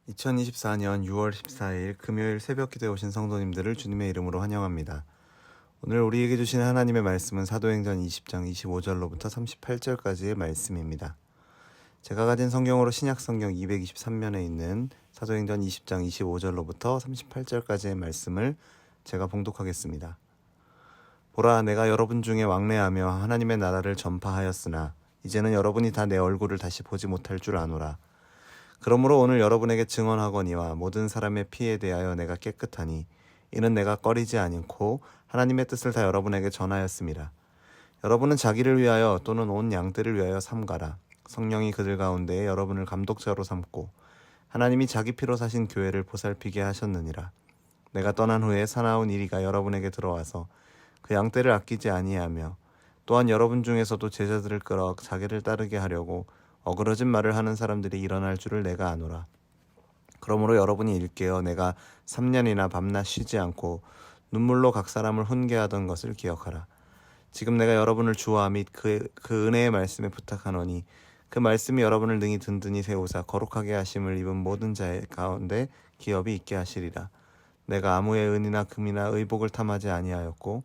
2024년 6월 14일 금요일 새벽 기도에 오신 성도님들을 주님의 이름으로 환영합니다. 오늘 우리에게 주신 하나님의 말씀은 사도행전 20장 25절로부터 38절까지의 말씀입니다. 제가 가진 성경으로 신약성경 223면에 있는 사도행전 20장 25절로부터 38절까지의 말씀을 제가 봉독하겠습니다. 보라, 내가 여러분 중에 왕래하며 하나님의 나라를 전파하였으나 이제는 여러분이 다 내 얼굴을 다시 보지 못할 줄 아노라. 그러므로 오늘 여러분에게 증언하거니와 모든 사람의 피에 대하여 내가 깨끗하니 이는 내가 꺼리지 않고 하나님의 뜻을 다 여러분에게 전하였습니다. 여러분은 자기를 위하여 또는 온 양떼를 위하여 삼가라. 성령이 그들 가운데 여러분을 감독자로 삼고 하나님이 자기 피로 사신 교회를 보살피게 하셨느니라. 내가 떠난 후에 사나운 이리가 여러분에게 들어와서 그 양떼를 아끼지 아니하며 또한 여러분 중에서도 제자들을 끌어 자기를 따르게 하려고 어그러진 말을 하는 사람들이 일어날 줄을 내가 아노라. 그러므로 여러분이 일깨어 내가 3년이나 밤낮 쉬지 않고 눈물로 각 사람을 훈계하던 것을 기억하라. 지금 내가 여러분을 주와 및 그 은혜의 말씀에 부탁하노니 그 말씀이 여러분을 능히 든든히 세우사 거룩하게 하심을 입은 모든 자의 가운데 기업이 있게 하시리라. 내가 아무의 은이나 금이나 의복을 탐하지 아니하였고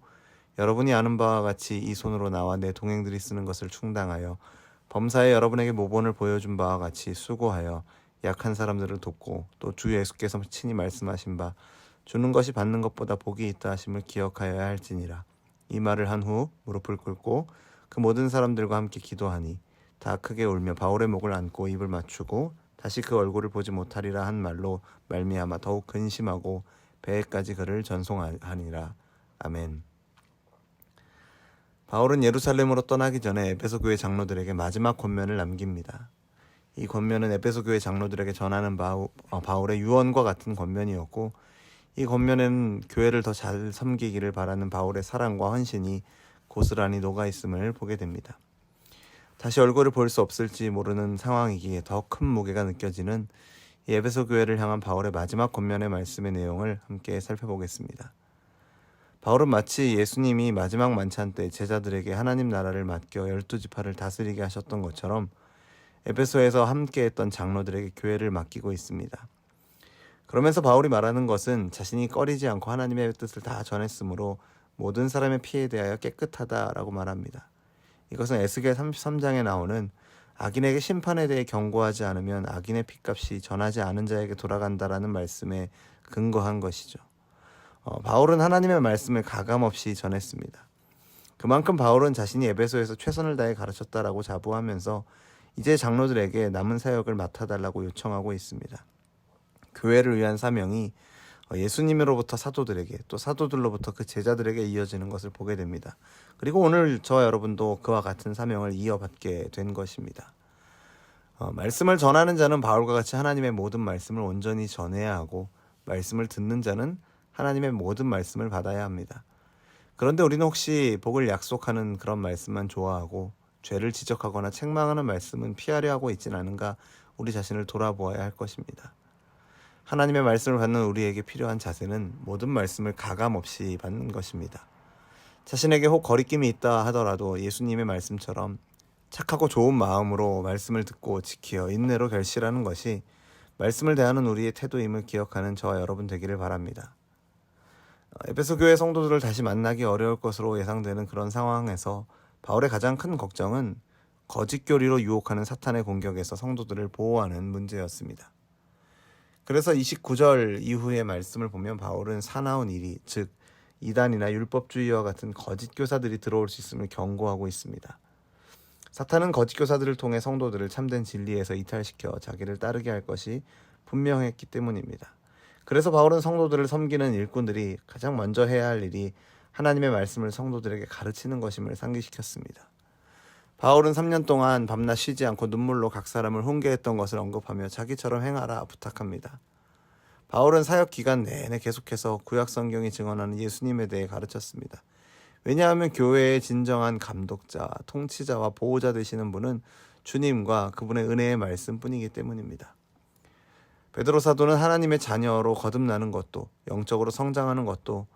여러분이 아는 바와 같이 이 손으로 나와 내 동행들이 쓰는 것을 충당하여 범사에 여러분에게 모본을 보여준 바와 같이 수고하여 약한 사람들을 돕고 또 주 예수께서 친히 말씀하신 바 주는 것이 받는 것보다 복이 있다 하심을 기억하여야 할지니라. 이 말을 한 후 무릎을 꿇고 그 모든 사람들과 함께 기도하니 다 크게 울며 바울의 목을 안고 입을 맞추고 다시 그 얼굴을 보지 못하리라 한 말로 말미암아 더욱 근심하고 배에까지 그를 전송하니라. 아멘. 바울은 예루살렘으로 떠나기 전에 에베소 교회 장로들에게 마지막 권면을 남깁니다. 이 권면은 에베소 교회 장로들에게 전하는 바울의 유언과 같은 권면이었고 이 권면에는 교회를 더 잘 섬기기를 바라는 바울의 사랑과 헌신이 고스란히 녹아있음을 보게 됩니다. 다시 얼굴을 볼 수 없을지 모르는 상황이기에 더 큰 무게가 느껴지는 이 에베소 교회를 향한 바울의 마지막 권면의 말씀의 내용을 함께 살펴보겠습니다. 바울은 마치 예수님이 마지막 만찬 때 제자들에게 하나님 나라를 맡겨 12지파를 다스리게 하셨던 것처럼 에베소에서 함께했던 장로들에게 교회를 맡기고 있습니다. 그러면서 바울이 말하는 것은 자신이 꺼리지 않고 하나님의 뜻을 다 전했으므로 모든 사람의 피에 대하여 깨끗하다라고 말합니다. 이것은 에스겔 33장에 나오는 악인에게 심판에 대해 경고하지 않으면 악인의 피값이 전하지 않은 자에게 돌아간다라는 말씀에 근거한 것이죠. 바울은 하나님의 말씀을 가감없이 전했습니다. 그만큼 바울은 자신이 에베소에서 최선을 다해 가르쳤다라고 자부하면서 이제 장로들에게 남은 사역을 맡아달라고 요청하고 있습니다. 교회를 위한 사명이 예수님으로부터 사도들에게 또 사도들로부터 그 제자들에게 이어지는 것을 보게 됩니다. 그리고 오늘 저와 여러분도 그와 같은 사명을 이어받게 된 것입니다. 말씀을 전하는 자는 바울과 같이 하나님의 모든 말씀을 온전히 전해야 하고 말씀을 듣는 자는 하나님의 모든 말씀을 받아야 합니다. 그런데 우리는 혹시 복을 약속하는 그런 말씀만 좋아하고 죄를 지적하거나 책망하는 말씀은 피하려 하고 있진 않은가 우리 자신을 돌아보아야 할 것입니다. 하나님의 말씀을 받는 우리에게 필요한 자세는 모든 말씀을 가감없이 받는 것입니다. 자신에게 혹 거리낌이 있다 하더라도 예수님의 말씀처럼 착하고 좋은 마음으로 말씀을 듣고 지키어 인내로 결실하는 것이 말씀을 대하는 우리의 태도임을 기억하는 저와 여러분 되기를 바랍니다. 에베소 교회 성도들을 다시 만나기 어려울 것으로 예상되는 그런 상황에서 바울의 가장 큰 걱정은 거짓 교리로 유혹하는 사탄의 공격에서 성도들을 보호하는 문제였습니다. 그래서 29절 이후의 말씀을 보면 바울은 사나운 일이, 즉 이단이나 율법주의와 같은 거짓 교사들이 들어올 수 있음을 경고하고 있습니다. 사탄은 거짓 교사들을 통해 성도들을 참된 진리에서 이탈시켜 자기를 따르게 할 것이 분명했기 때문입니다. 그래서 바울은 성도들을 섬기는 일꾼들이 가장 먼저 해야 할 일이 하나님의 말씀을 성도들에게 가르치는 것임을 상기시켰습니다. 바울은 3년 동안 밤낮 쉬지 않고 눈물로 각 사람을 훈계했던 것을 언급하며 자기처럼 행하라 부탁합니다. 바울은 사역 기간 내내 계속해서 구약 성경이 증언하는 예수님에 대해 가르쳤습니다. 왜냐하면 교회의 진정한 감독자, 통치자와 보호자 되시는 분은 주님과 그분의 은혜의 말씀뿐이기 때문입니다. 베드로 사도는 하나님의 자녀로 거듭나는 것도 영적으로 성장하는 것도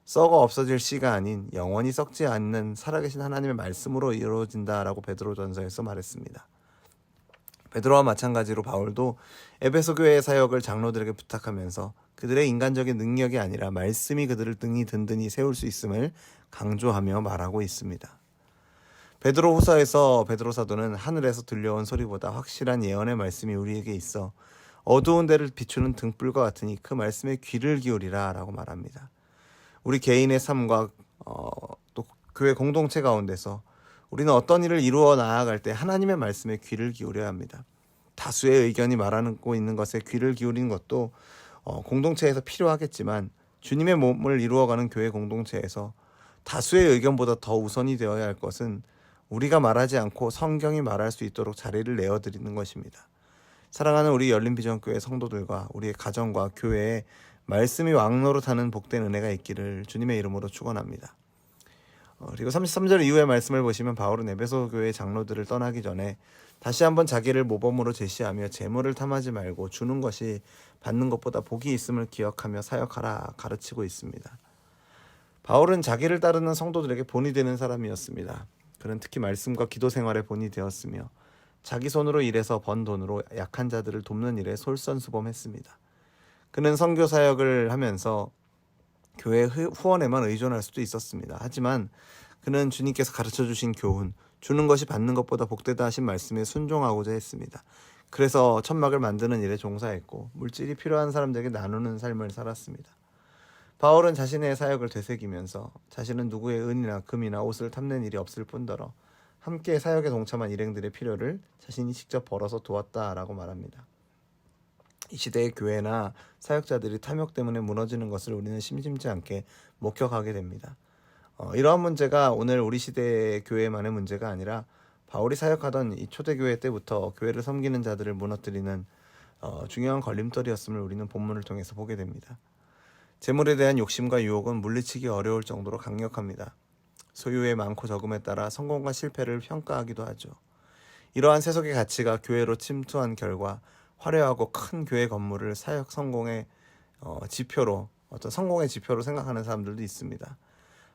썩어 없어질 씨가 아닌 영원히 썩지 않는 살아계신 하나님의 말씀으로 이루어진다라고 베드로전서에서 말했습니다. 베드로와 마찬가지로 바울도 에베소 교회의 사역을 장로들에게 부탁하면서 그들의 인간적인 능력이 아니라 말씀이 그들을 등이 든든히 세울 수 있음을 강조하며 말하고 있습니다. 베드로 후서에서 베드로 사도는 하늘에서 들려온 소리보다 확실한 예언의 말씀이 우리에게 있어 어두운 데를 비추는 등불과 같으니 그 말씀에 귀를 기울이라 라고 말합니다. 우리 개인의 삶과 또 교회 공동체 가운데서 우리는 어떤 일을 이루어 나아갈 때 하나님의 말씀에 귀를 기울여야 합니다. 다수의 의견이 말하고 있는 것에 귀를 기울이는 것도 공동체에서 필요하겠지만 주님의 몸을 이루어가는 교회 공동체에서 다수의 의견보다 더 우선이 되어야 할 것은 우리가 말하지 않고 성경이 말할 수 있도록 자리를 내어드리는 것입니다. 사랑하는 우리 열린비전교회 성도들과 우리의 가정과 교회에 말씀이 왕노릇하는 복된 은혜가 있기를 주님의 이름으로 축원합니다. 그리고 33절 이후의 말씀을 보시면 바울은 에베소 교회 장로들을 떠나기 전에 다시 한번 자기를 모범으로 제시하며 재물을 탐하지 말고 주는 것이 받는 것보다 복이 있음을 기억하며 사역하라 가르치고 있습니다. 바울은 자기를 따르는 성도들에게 본이 되는 사람이었습니다. 그는 특히 말씀과 기도 생활에 본이 되었으며 자기 손으로 일해서 번 돈으로 약한 자들을 돕는 일에 솔선수범했습니다. 그는 선교 사역을 하면서 교회 후원에만 의존할 수도 있었습니다. 하지만 그는 주님께서 가르쳐 주신 교훈, 주는 것이 받는 것보다 복되다 하신 말씀에 순종하고자 했습니다. 그래서 천막을 만드는 일에 종사했고 물질이 필요한 사람들에게 나누는 삶을 살았습니다. 바울은 자신의 사역을 되새기면서 자신은 누구의 은이나 금이나 옷을 탐낸 일이 없을 뿐더러 함께 사역에 동참한 일행들의 필요를 자신이 직접 벌어서 도왔다라고 말합니다. 이 시대의 교회나 사역자들이 탐욕 때문에 무너지는 것을 우리는 심심치 않게 목격하게 됩니다. 이러한 문제가 오늘 우리 시대의 교회만의 문제가 아니라 바울이 사역하던 이 초대교회 때부터 교회를 섬기는 자들을 무너뜨리는 중요한 걸림돌이었음을 우리는 본문을 통해서 보게 됩니다. 재물에 대한 욕심과 유혹은 물리치기 어려울 정도로 강력합니다. 소유의 많고 적음에 따라 성공과 실패를 평가하기도 하죠. 이러한 세속의 가치가 교회로 침투한 결과 화려하고 큰 교회 건물을 사역 성공의 지표로 어떤 성공의 지표로 생각하는 사람들도 있습니다.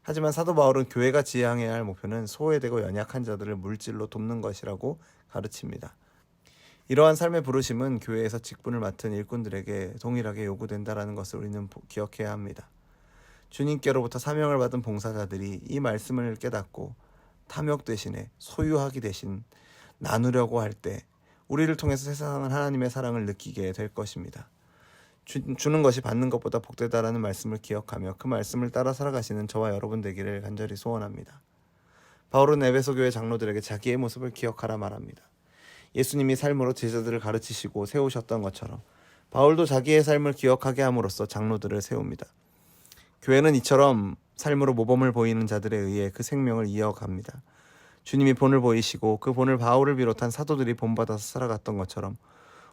하지만 사도 바울은 교회가 지향해야 할 목표는 소외되고 연약한 자들을 물질로 돕는 것이라고 가르칩니다. 이러한 삶의 부르심은 교회에서 직분을 맡은 일꾼들에게 동일하게 요구된다는 것을 우리는 기억해야 합니다. 주님께로부터 사명을 받은 봉사자들이 이 말씀을 깨닫고 탐욕 대신에 소유하기 대신 나누려고 할 때 우리를 통해서 세상은 하나님의 사랑을 느끼게 될 것입니다. 주는 것이 받는 것보다 복되다라는 말씀을 기억하며 그 말씀을 따라 살아가시는 저와 여러분 되기를 간절히 소원합니다. 바울은 에베소 교회 장로들에게 자기의 모습을 기억하라 말합니다. 예수님이 삶으로 제자들을 가르치시고 세우셨던 것처럼 바울도 자기의 삶을 기억하게 함으로써 장로들을 세웁니다. 교회는 이처럼 삶으로 모범을 보이는 자들에 의해 그 생명을 이어갑니다. 주님이 본을 보이시고 그 본을 바울을 비롯한 사도들이 본받아서 살아갔던 것처럼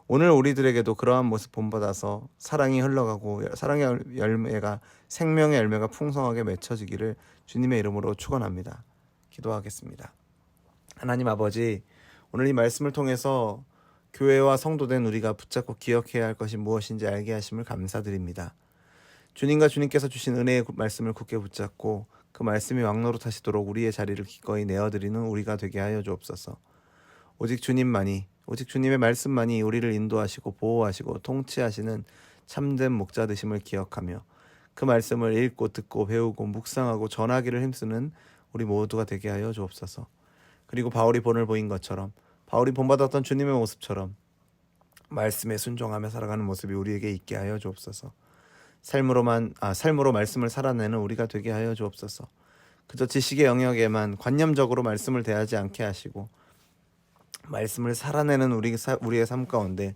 오늘 우리들에게도 그러한 모습 본받아서 사랑이 흘러가고 사랑의 열매가 생명의 열매가 풍성하게 맺혀지기를 주님의 이름으로 축원합니다. 기도하겠습니다. 하나님 아버지, 오늘 이 말씀을 통해서 교회와 성도된 우리가 붙잡고 기억해야 할 것이 무엇인지 알게 하심을 감사드립니다. 주님과 주님께서 주신 은혜의 말씀을 굳게 붙잡고 그 말씀이 왕노릇하시도록 우리의 자리를 기꺼이 내어드리는 우리가 되게 하여 주옵소서. 오직 주님만이, 오직 주님의 말씀만이 우리를 인도하시고 보호하시고 통치하시는 참된 목자 되심을 기억하며 그 말씀을 읽고 듣고 배우고 묵상하고 전하기를 힘쓰는 우리 모두가 되게 하여 주옵소서. 그리고 바울이 본을 보인 것처럼 바울이 본받았던 주님의 모습처럼 말씀에 순종하며 살아가는 모습이 우리에게 있게 하여 주옵소서. 삶으로 말씀을 살아내는 우리가 되게 하여 주옵소서. 그저 지식의 영역에만 관념적으로 말씀을 대하지 않게 하시고 말씀을 살아내는 우리의 삶 가운데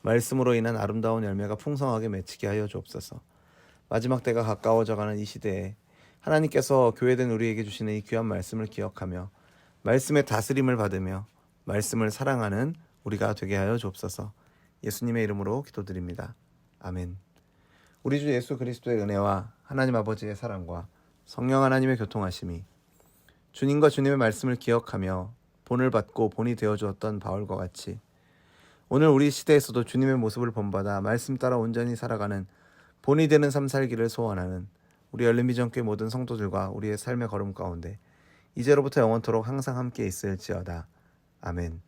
말씀으로 인한 아름다운 열매가 풍성하게 맺히게 하여 주옵소서. 마지막 때가 가까워져가는 이 시대에 하나님께서 교회된 우리에게 주시는 이 귀한 말씀을 기억하며 말씀의 다스림을 받으며 말씀을 사랑하는 우리가 되게 하여 주옵소서. 예수님의 이름으로 기도드립니다. 아멘. 우리 주 예수 그리스도의 은혜와 하나님 아버지의 사랑과 성령 하나님의 교통하심이 주님과 주님의 말씀을 기억하며 본을 받고 본이 되어주었던 바울과 같이 오늘 우리 시대에서도 주님의 모습을 본받아 말씀 따라 온전히 살아가는 본이 되는 삶 살기를 소원하는 우리 열린비전교회 모든 성도들과 우리의 삶의 걸음 가운데 이제로부터 영원토록 항상 함께 있을지어다. 아멘.